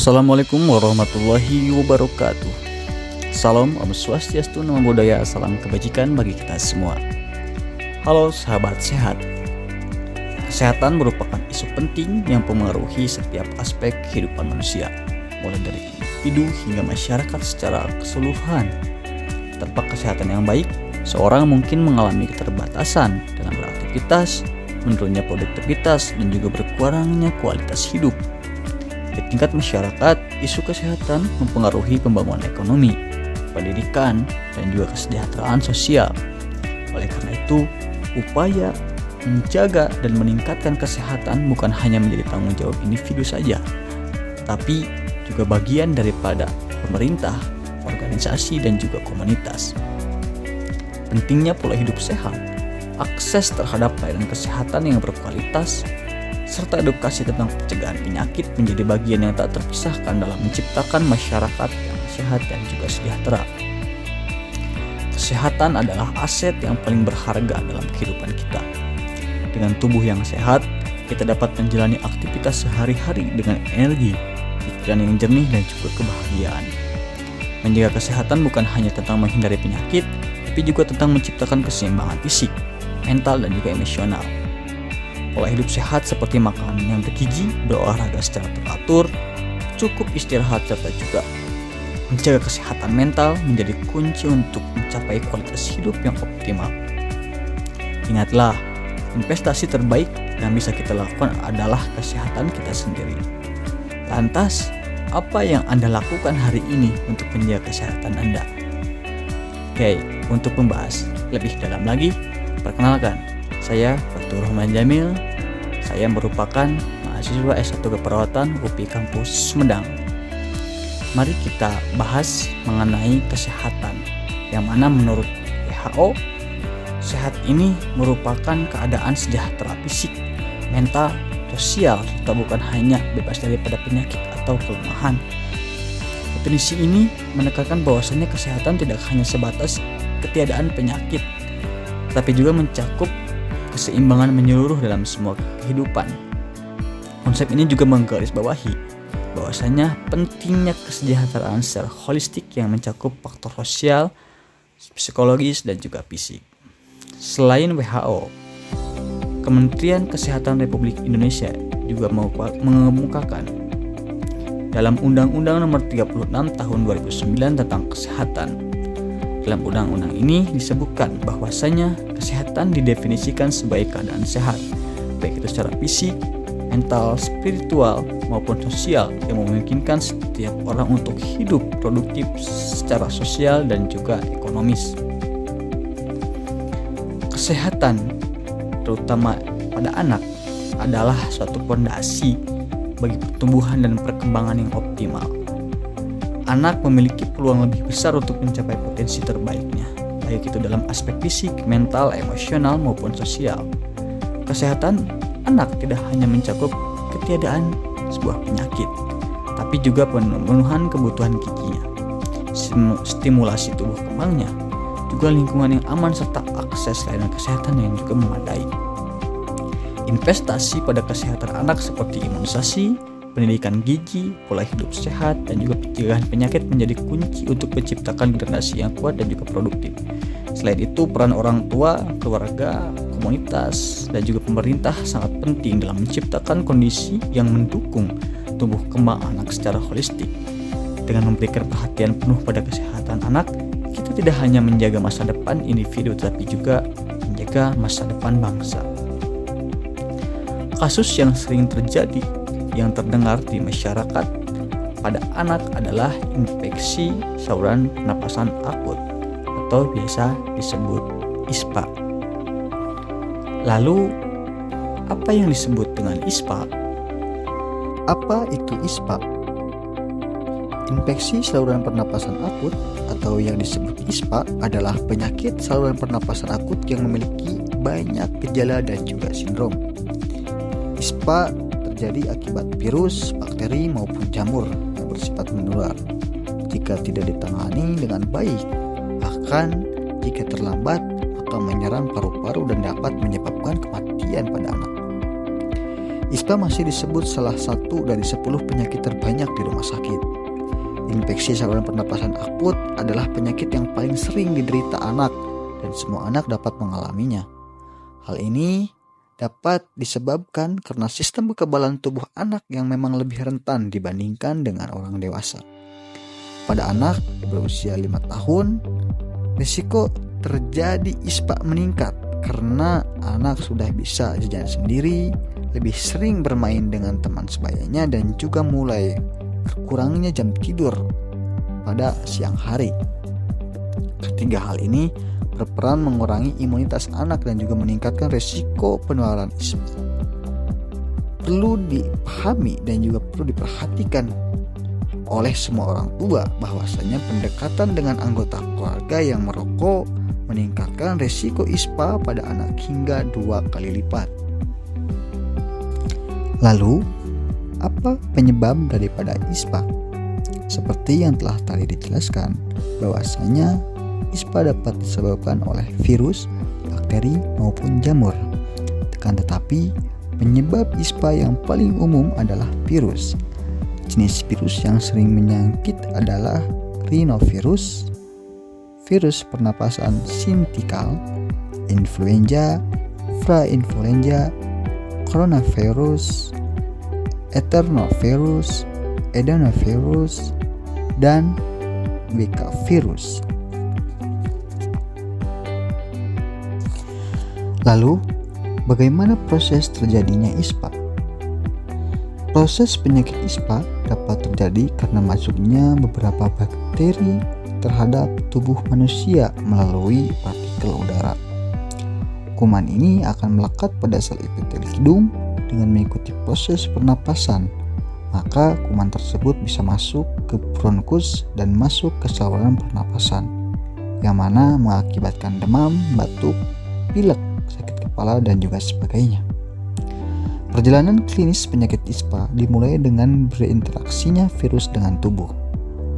Assalamualaikum warahmatullahi wabarakatuh. Salam Om Swastiastu, Namo Buddhaya, salam kebajikan bagi kita semua. Halo sahabat sehat. Kesehatan merupakan isu penting yang mempengaruhi setiap aspek kehidupan manusia, mulai dari individu hingga masyarakat secara keseluruhan. Tanpa kesehatan yang baik, seorang mungkin mengalami keterbatasan dalam beraktivitas, menurunnya produktivitas, dan juga berkurangnya kualitas hidup. Di tingkat masyarakat, isu kesehatan mempengaruhi pembangunan ekonomi, pendidikan, dan juga kesejahteraan sosial. Oleh karena itu, upaya menjaga dan meningkatkan kesehatan bukan hanya menjadi tanggung jawab individu saja, tapi juga bagian daripada pemerintah, organisasi, dan juga komunitas. Pentingnya pola hidup sehat, akses terhadap layanan kesehatan yang berkualitas, serta edukasi tentang pencegahan penyakit menjadi bagian yang tak terpisahkan dalam menciptakan masyarakat yang sehat dan juga sejahtera. Kesehatan adalah aset yang paling berharga dalam kehidupan kita. Dengan tubuh yang sehat, kita dapat menjalani aktivitas sehari-hari dengan energi, pikiran yang jernih, dan juga kebahagiaan. Menjaga kesehatan bukan hanya tentang menghindari penyakit, tapi juga tentang menciptakan keseimbangan fisik, mental, dan juga emosional. Pola hidup sehat seperti makanan yang bergizi, berolahraga secara teratur, cukup istirahat, serta juga menjaga kesehatan mental menjadi kunci untuk mencapai kualitas hidup yang optimal. Ingatlah, investasi terbaik yang bisa kita lakukan adalah kesehatan kita sendiri. Lantas, apa yang Anda lakukan hari ini untuk menjaga kesehatan Anda? Oke, untuk membahas lebih dalam lagi, perkenalkan, saya Fatur Rahman Jamil. Saya merupakan mahasiswa S1 Keperawatan UPI Kampus Sumedang. Mari kita bahas mengenai kesehatan, yang mana menurut WHO, sehat ini merupakan keadaan sejahtera fisik, mental, sosial, serta bukan hanya bebas daripada penyakit atau kelemahan. Definisi ini menekankan bahwasannya kesehatan tidak hanya sebatas ketiadaan penyakit, tapi juga mencakup keseimbangan menyeluruh dalam semua kehidupan. Konsep ini juga menggarisbawahi bahwasanya pentingnya kesejahteraan secara holistik yang mencakup faktor sosial, psikologis, dan juga fisik. Selain WHO, Kementerian Kesehatan Republik Indonesia juga mengemukakan dalam Undang-Undang Nomor 36 Tahun 2009 tentang Kesehatan. Dalam undang-undang ini disebutkan bahwasanya kesehatan didefinisikan sebagai keadaan sehat, baik itu secara fisik, mental, spiritual, maupun sosial yang memungkinkan setiap orang untuk hidup produktif secara sosial dan juga ekonomis. Kesehatan, terutama pada anak, adalah suatu fondasi bagi pertumbuhan dan perkembangan yang optimal. Anak memiliki peluang lebih besar untuk mencapai potensi terbaiknya, baik itu dalam aspek fisik, mental, emosional, maupun sosial. Kesehatan anak tidak hanya mencakup ketiadaan sebuah penyakit, tapi juga pemenuhan kebutuhan gizinya, stimulasi tubuh kembangnya, juga lingkungan yang aman, serta akses layanan kesehatan yang juga memadai. Investasi pada kesehatan anak seperti imunisasi, pendidikan gizi, pola hidup sehat, dan juga pencegahan penyakit menjadi kunci untuk menciptakan generasi yang kuat dan juga produktif. Selain itu, peran orang tua, keluarga, komunitas, dan juga pemerintah sangat penting dalam menciptakan kondisi yang mendukung tumbuh kembang anak secara holistik. Dengan memberikan perhatian penuh pada kesehatan anak, kita tidak hanya menjaga masa depan individu, tetapi juga menjaga masa depan bangsa. Kasus yang sering terjadi yang terdengar di masyarakat pada anak adalah infeksi saluran pernapasan akut atau biasa disebut ISPA. Lalu, apa yang disebut dengan ISPA? Apa itu ISPA? Infeksi saluran pernapasan akut atau yang disebut ISPA adalah penyakit saluran pernapasan akut yang memiliki banyak gejala dan juga sindrom. ISPA terjadi akibat virus, bakteri, maupun jamur yang bersifat menular. Jika tidak ditangani dengan baik, bahkan jika terlambat, maka menyerang paru-paru dan dapat menyebabkan kematian pada anak. ISPA masih disebut salah satu dari 10 penyakit terbanyak di rumah sakit. Infeksi saluran pernapasan akut adalah penyakit yang paling sering diderita anak dan semua anak dapat mengalaminya. Hal ini dapat disebabkan karena sistem kekebalan tubuh anak yang memang lebih rentan dibandingkan dengan orang dewasa. Pada anak berusia 5 tahun, risiko terjadi ISPA meningkat karena anak sudah bisa jajan sendiri, lebih sering bermain dengan teman sebayanya, dan juga mulai kurangnya jam tidur pada siang hari. Ketiga hal ini berperan mengurangi imunitas anak dan juga meningkatkan risiko penularan ISPA. Perlu dipahami dan juga perlu diperhatikan oleh semua orang tua bahwasanya pendekatan dengan anggota keluarga yang merokok meningkatkan risiko ISPA pada anak hingga 2 kali lipat. Lalu, apa penyebab daripada ISPA? Seperti yang telah tadi dijelaskan, bahwasanya ISPA dapat disebabkan oleh virus, bakteri, maupun jamur. Tetapi, penyebab ISPA yang paling umum adalah virus. Jenis virus yang sering menyakit adalah rhinovirus, virus pernapasan sintikal, influenza, influenza, coronavirus, enterovirus, adenovirus, dan Zika virus. Lalu, bagaimana proses terjadinya ISPA? Proses penyakit ISPA dapat terjadi karena masuknya beberapa bakteri terhadap tubuh manusia melalui partikel udara. Kuman ini akan melekat pada sel epiteli hidung dengan mengikuti proses pernapasan. Maka kuman tersebut bisa masuk ke bronkus dan masuk ke saluran pernapasan, yang mana mengakibatkan demam, batuk, pilek, sakit kepala, dan juga sebagainya. Perjalanan klinis penyakit ISPA dimulai dengan berinteraksinya virus dengan tubuh.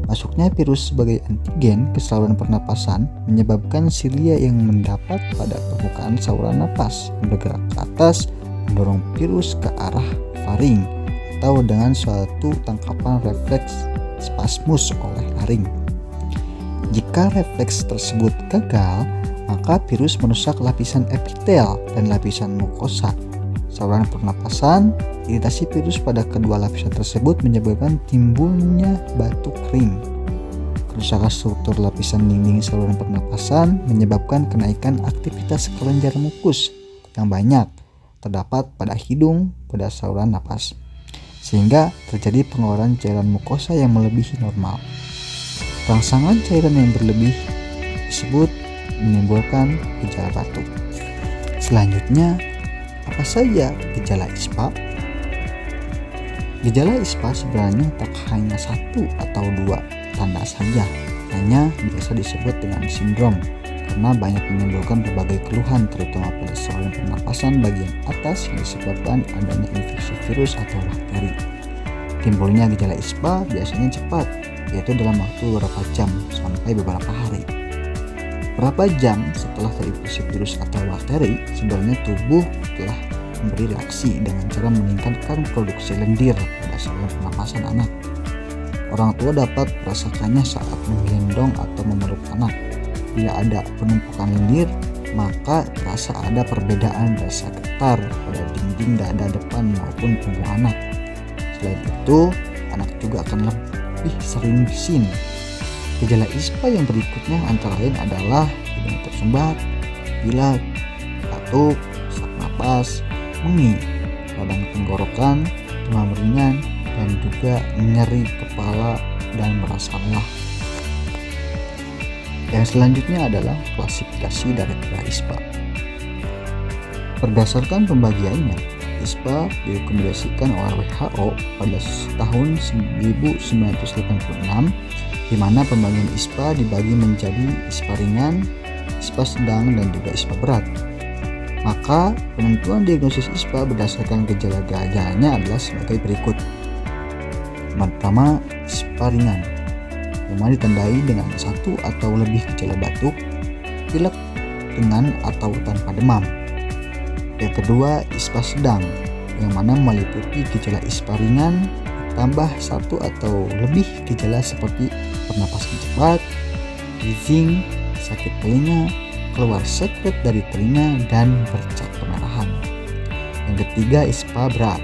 Masuknya virus sebagai antigen ke saluran pernapasan menyebabkan silia yang mendapat pada permukaan saluran napas yang bergerak ke atas mendorong virus ke arah faring atau dengan suatu tangkapan refleks spasmus oleh laring. Jika refleks tersebut gagal, maka virus merusak lapisan epitel dan lapisan mukosa saluran pernapasan. Iritasi virus pada kedua lapisan tersebut menyebabkan timbulnya batuk kering. Kerusakan struktur lapisan dinding saluran pernapasan menyebabkan kenaikan aktivitas kelenjar mukus yang banyak terdapat pada hidung pada saluran napas, sehingga terjadi pengeluaran cairan mukosa yang melebihi normal. Rangsangan cairan yang berlebih tersebut menimbulkan gejala batuk. Selanjutnya, apa saja gejala ISPA? Gejala ISPA sebenarnya tak hanya 1 atau 2 tanda saja, hanya biasa disebut dengan sindrom karena banyak menimbulkan berbagai keluhan terutama pada saluran pernapasan bagian atas yang disebabkan adanya infeksi virus atau bakteri. Timbulnya gejala ISPA biasanya cepat, yaitu dalam waktu beberapa jam sampai beberapa hari. Berapa jam setelah terinfeksi virus atau bakteri, sebenarnya tubuh telah memberi reaksi dengan cara meningkatkan produksi lendir pada saluran pernapasan anak. Orang tua dapat merasakannya saat menggendong atau memeluk anak. Bila ada penumpukan lendir, maka terasa ada perbedaan rasa getar pada dinding dada depan maupun punggung anak. Selain itu, anak juga akan lebih sering bersin. Gejala ISPA yang berikutnya antara lain adalah hidung tersumbat, pilek, batuk, sesak napas, mengih, radang tenggorokan, demam ringan, dan juga nyeri kepala dan merasa lelah. Yang selanjutnya adalah klasifikasi dari ISPA. Berdasarkan pembagiannya, ISPA direkomendasikan oleh WHO pada tahun 1986, di mana pembagian ISPA dibagi menjadi ISPA ringan, ISPA sedang, dan juga ISPA berat. Maka penentuan diagnosis ISPA berdasarkan gejala-gejalanya adalah sebagai berikut. Yang pertama, ISPA ringan, yang mana ditandai dengan 1 atau lebih gejala batuk, pilek dengan atau tanpa demam. Yang kedua, ISPA sedang, yang mana meliputi gejala ISPA ringan tambah satu atau lebih gejala seperti pernapasan cepat, wheezing, sakit telinga, keluar sekret dari telinga, dan bercak kemerahan. Yang ketiga ISPA berat,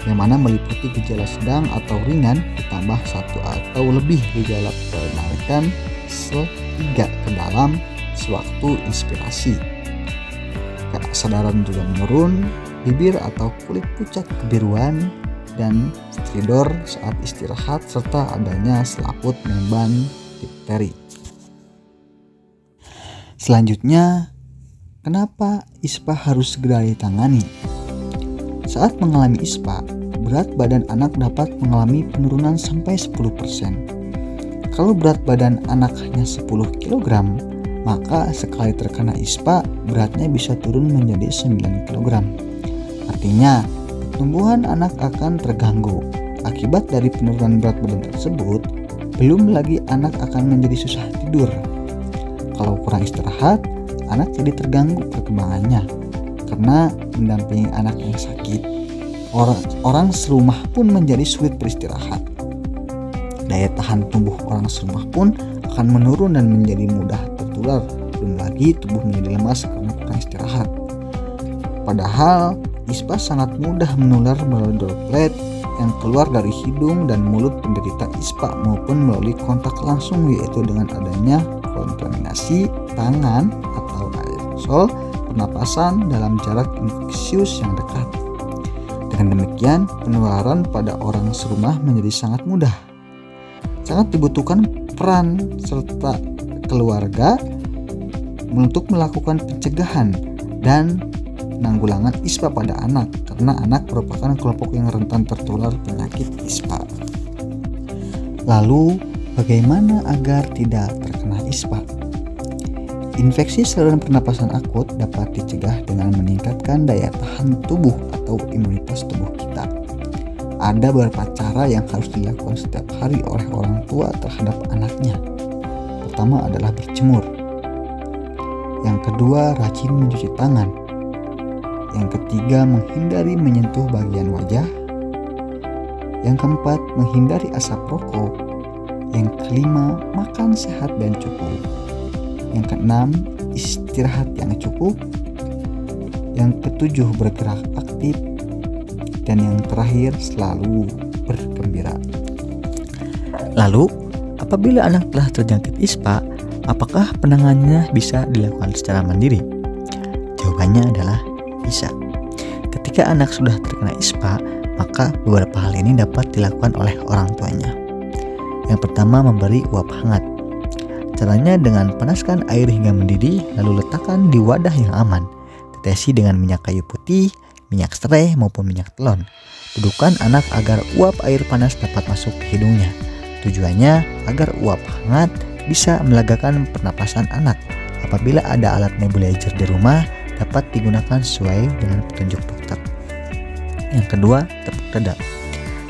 yang mana meliputi gejala sedang atau ringan ditambah satu atau lebih gejala penarikan sel-3 ke dalam sewaktu inspirasi. Kesadaran juga menurun, bibir atau kulit pucat kebiruan, dan stridor saat istirahat, serta adanya selaput memban difteri. Selanjutnya, kenapa ISPA harus segera ditangani? Saat mengalami ISPA, berat badan anak dapat mengalami penurunan sampai 10%. Kalau berat badan anak hanya 10 kg, maka sekali terkena ISPA, beratnya bisa turun menjadi 9 kg. Artinya, pertumbuhan anak akan terganggu. Akibat dari penurunan berat badan tersebut, belum lagi anak akan menjadi susah tidur. Kalau kurang istirahat, anak jadi terganggu perkembangannya karena mendampingi anak yang sakit. Orang serumah pun menjadi sulit beristirahat. Daya tahan tubuh orang serumah pun akan menurun dan menjadi mudah tertular. Belum lagi tubuh menjadi lemas karena kurang istirahat. Padahal ISPA sangat mudah menular melalui droplet yang keluar dari hidung dan mulut penderita ISPA maupun melalui kontak langsung, yaitu dengan adanya kontaminasi tangan atau aerosol pernapasan dalam jarak infeksius yang dekat. Dengan demikian, penularan pada orang serumah menjadi sangat mudah. Sangat dibutuhkan peran serta keluarga untuk melakukan pencegahan dan penanggulangan ISPA pada anak, karena anak merupakan kelompok yang rentan tertular penyakit ISPA. Lalu, bagaimana agar tidak terkena ISPA? Infeksi saluran pernapasan akut dapat dicegah dengan meningkatkan daya tahan tubuh atau imunitas tubuh kita. Ada beberapa cara yang harus dilakukan setiap hari oleh orang tua terhadap anaknya. Pertama adalah berjemur. Yang kedua, rajin mencuci tangan. Yang ketiga, menghindari menyentuh bagian wajah. Yang keempat, menghindari asap rokok. Yang kelima, makan sehat dan cukup. Yang keenam, istirahat yang cukup. Yang ketujuh, bergerak aktif. Dan yang terakhir, selalu bergembira. Lalu, apabila anak telah terjangkit ISPA, apakah penanganannya bisa dilakukan secara mandiri? Jawabannya adalah bisa. Ketika anak sudah terkena ISPA, maka beberapa hal ini dapat dilakukan oleh orang tuanya. Yang pertama, memberi uap hangat. Caranya dengan panaskan air hingga mendidih, lalu letakkan di wadah yang aman. Tetesi dengan minyak kayu putih, minyak serai maupun minyak telon. Dudukkan anak agar uap air panas dapat masuk ke hidungnya. Tujuannya agar uap hangat bisa melegakan pernapasan anak. Apabila ada alat nebulizer di rumah, dapat digunakan sesuai dengan petunjuk dokter. Yang kedua, tepuk dada.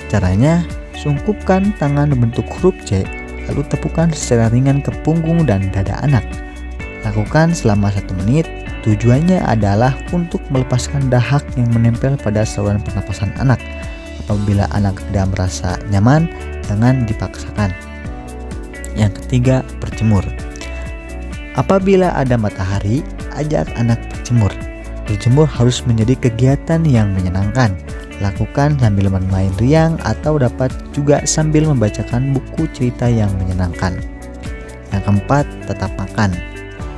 Caranya, sungkupkan tangan berbentuk huruf C, lalu tepukan secara ringan ke punggung dan dada anak. Lakukan selama 1 menit. Tujuannya adalah untuk melepaskan dahak yang menempel pada saluran pernapasan anak. Apabila anak tidak merasa nyaman, jangan dipaksakan. Yang ketiga, berjemur. Apabila ada matahari, ajak anak berjemur. Berjemur harus menjadi kegiatan yang menyenangkan. Lakukan sambil bermain riang atau dapat juga sambil membacakan buku cerita yang menyenangkan. Yang keempat, tetap makan.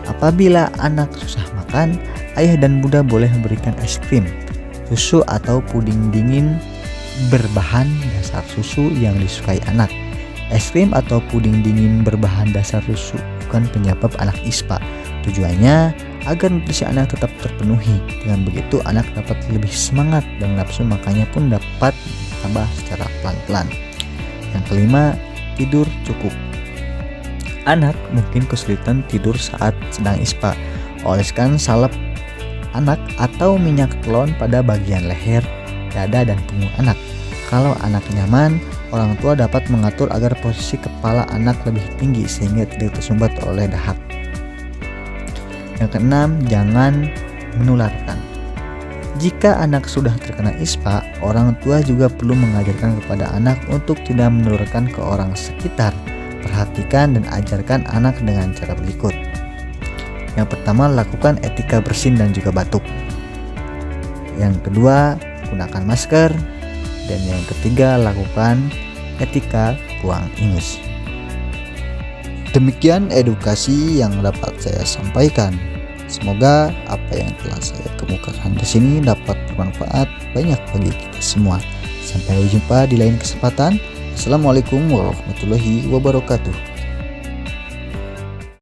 Apabila anak susah makan, ayah dan bunda boleh memberikan es krim, susu atau puding dingin berbahan dasar susu yang disukai anak. Es krim atau puding dingin berbahan dasar susu bukan penyebab anak ISPA. Tujuannya agar nutrisi anak tetap terpenuhi. Dengan begitu anak dapat lebih semangat dan nafsu makannya pun dapat ditambah secara pelan-pelan. Yang kelima, tidur cukup. Anak mungkin kesulitan tidur saat sedang ISPA. Oleskan salep anak atau minyak telon pada bagian leher, dada, dan punggung anak. Kalau anak nyaman, orang tua dapat mengatur agar posisi kepala anak lebih tinggi sehingga tidak tersumbat oleh dahak. Yang keenam, jangan menularkan. Jika anak sudah terkena ISPA, orang tua juga perlu mengajarkan kepada anak untuk tidak menularkan ke orang sekitar. Perhatikan dan ajarkan anak dengan cara berikut. Yang pertama, lakukan etika bersin dan juga batuk. Yang kedua, gunakan masker. Dan yang ketiga, lakukan etika buang ingus. Demikian edukasi yang dapat saya sampaikan. Semoga apa yang telah saya kemukakan di sini dapat bermanfaat banyak bagi kita semua. Sampai jumpa di lain kesempatan. Assalamualaikum warahmatullahi wabarakatuh.